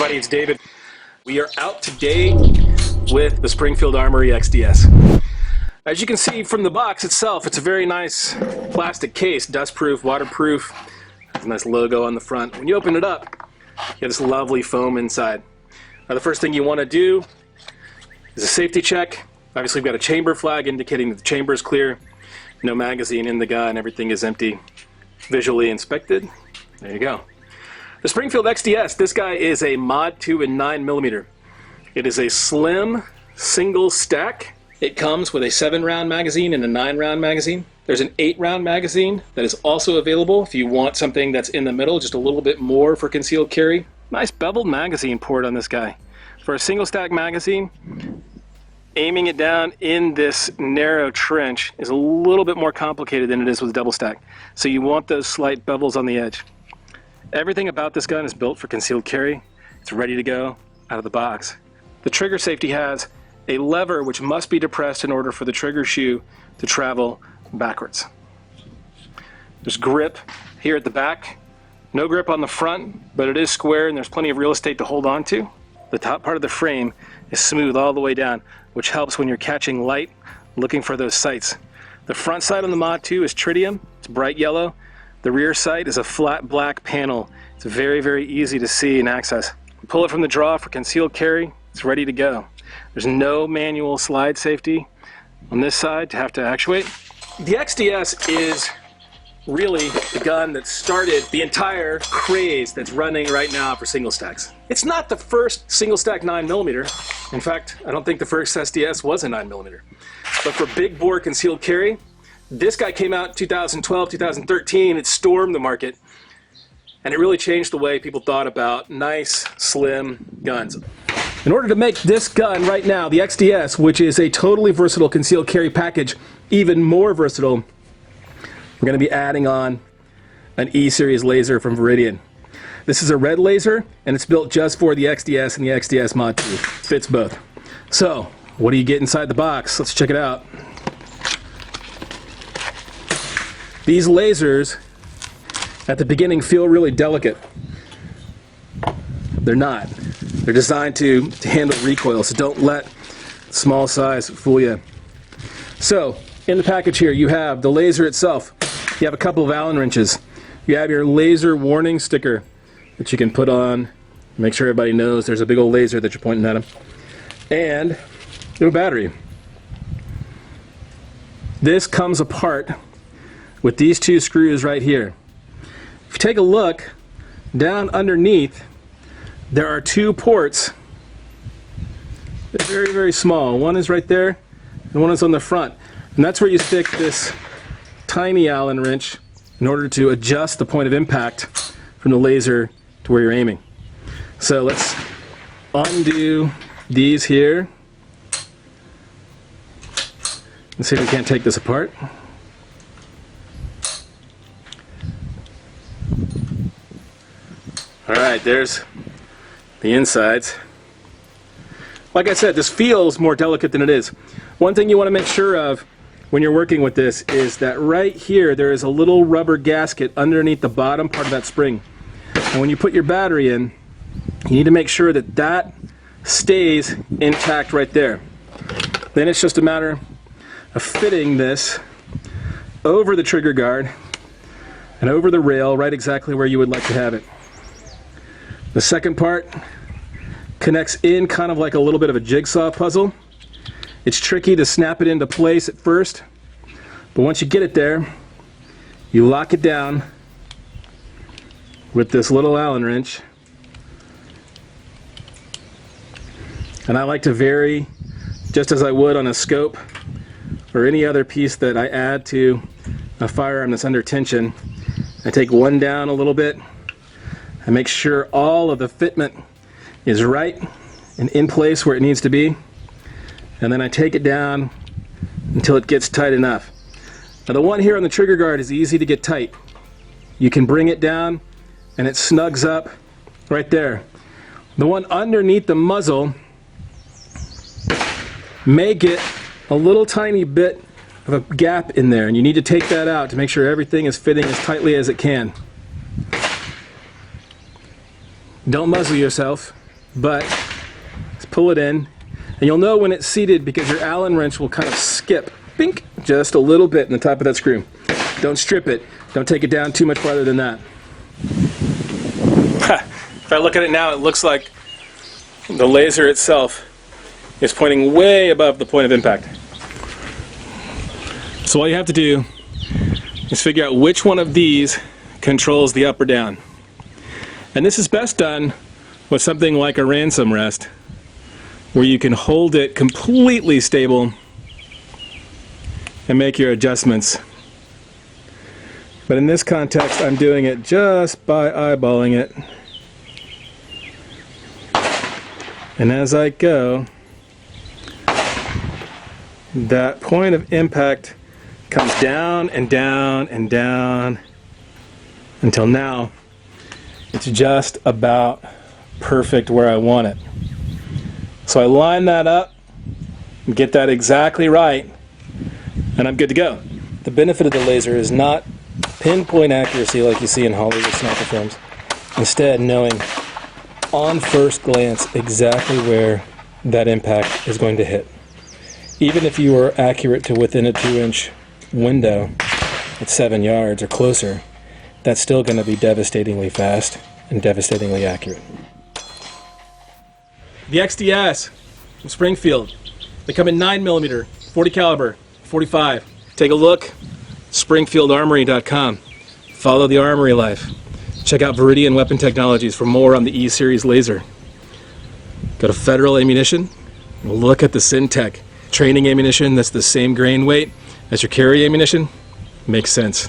everybody, it's David. We are out today with the Springfield Armory XD-S. As you can see from the box itself, it's a very nice plastic case, dustproof, waterproof. Has a nice logo on the front. When you open it up, you have this lovely foam inside. Now the first thing you want to do is a safety check. Obviously we've got a chamber flag indicating that the chamber is clear, no magazine in the gun, everything is empty. Visually inspected. There you go. The Springfield XD-S, this guy is a Mod 2 in 9mm. It is a slim single stack. It comes with a 7-round magazine and a 9-round magazine. There's an 8-round magazine that is also available if you want something that's in the middle, just a little bit more for concealed carry. Nice beveled magazine port on this guy. For a single stack magazine, aiming it down in this narrow trench is a little bit more complicated than it is with double stack. So you want those slight bevels on the edge. Everything about this gun is built for concealed carry. It's ready to go out of the box. The trigger safety has a lever which must be depressed in order for the trigger shoe to travel backwards. There's grip here at the back. No grip on the front, but it is square and there's plenty of real estate to hold on to. The top part of the frame is smooth all the way down, which helps when you're catching light, looking for those sights. The front side on the Mod 2 is tritium. It's bright yellow. The rear sight is a flat black panel. It's very, very easy to see and access. Pull it from the draw for concealed carry. It's ready to go. There's no manual slide safety on this side to have to actuate. The XD-S is really the gun that started the entire craze that's running right now for single stacks. It's not the first single stack 9mm. In fact, I don't think the first SDS was a 9mm. But for big bore concealed carry, this guy came out in 2012, 2013. It stormed the market, and it really changed the way people thought about nice, slim guns. In order to make this gun right now, the XD-S, which is a totally versatile concealed carry package, even more versatile, we're going to be adding on an E-Series laser from VIRIDIAN. This is a red laser, and it's built just for the XD-S and the XD-S Mod 2. Fits both. So, what do you get inside the box? Let's check it out. These lasers, at the beginning, feel really delicate. They're not. They're designed to handle recoil, so don't let small size fool you. So, in the package here, you have the laser itself. You have a couple of Allen wrenches. You have your laser warning sticker that you can put on, make sure everybody knows there's a big old laser that you're pointing at them. And you have a battery. This comes apart with these two screws right here. If you take a look down underneath, there are two ports. They're very, very small. One is right there and one is on the front. And that's where you stick this tiny Allen wrench in order to adjust the point of impact from the laser to where you're aiming. So let's undo these here and see if we can't take this apart. Alright, there's the insides. Like I said, this feels more delicate than it is. One thing you want to make sure of when you're working with this is that right here there is a little rubber gasket underneath the bottom part of that spring. And when you put your battery in, you need to make sure that that stays intact right there. Then it's just a matter of fitting this over the trigger guard and over the rail right exactly where you would like to have it. The second part connects in kind of like a little bit of a jigsaw puzzle. It's tricky to snap it into place at first, but once you get it there, you lock it down with this little Allen wrench. And I like to vary, just as I would on a scope or any other piece that I add to a firearm that's under tension. I take one down a little bit. I make sure all of the fitment is right and in place where it needs to be, and then I take it down until it gets tight enough. Now the one here on the trigger guard is easy to get tight. You can bring it down and it snugs up right there. The one underneath the muzzle may get a little tiny bit of a gap in there, and you need to take that out to make sure everything is fitting as tightly as it can. Don't muzzle yourself. but let's pull it in, and you'll know when it's seated because your Allen wrench will kind of skip, bink, just a little bit in the top of that screw. Don't strip it. Don't take it down too much farther than that. If I look at it now, it looks like the laser itself is pointing way above the point of impact. So all you have to do is figure out which one of these controls the up or down. And this is best done with something like a ransom rest, where you can hold it completely stable and make your adjustments. But in this context, I'm doing it just by eyeballing it. And as I go, that point of impact comes down and down and down until now it's just about perfect where I want it. So I line that up and get that exactly right, and I'm good to go. The benefit of the laser is not pinpoint accuracy like you see in Hollywood sniper films. Instead, knowing on first glance exactly where that impact is going to hit. Even if you are accurate to within a 2-inch window at 7 yards or closer, that's still going to be devastatingly fast and devastatingly accurate. The XD-S from Springfield. They come in 9mm, 40 caliber, 45. Take a look, SpringfieldArmory.com. Follow the Armory life. Check out VIRIDIAN Weapon Technologies for more on the E-Series laser. Go to Federal Ammunition, look at the Syntech training ammunition that's the same grain weight as your carry ammunition. Makes sense.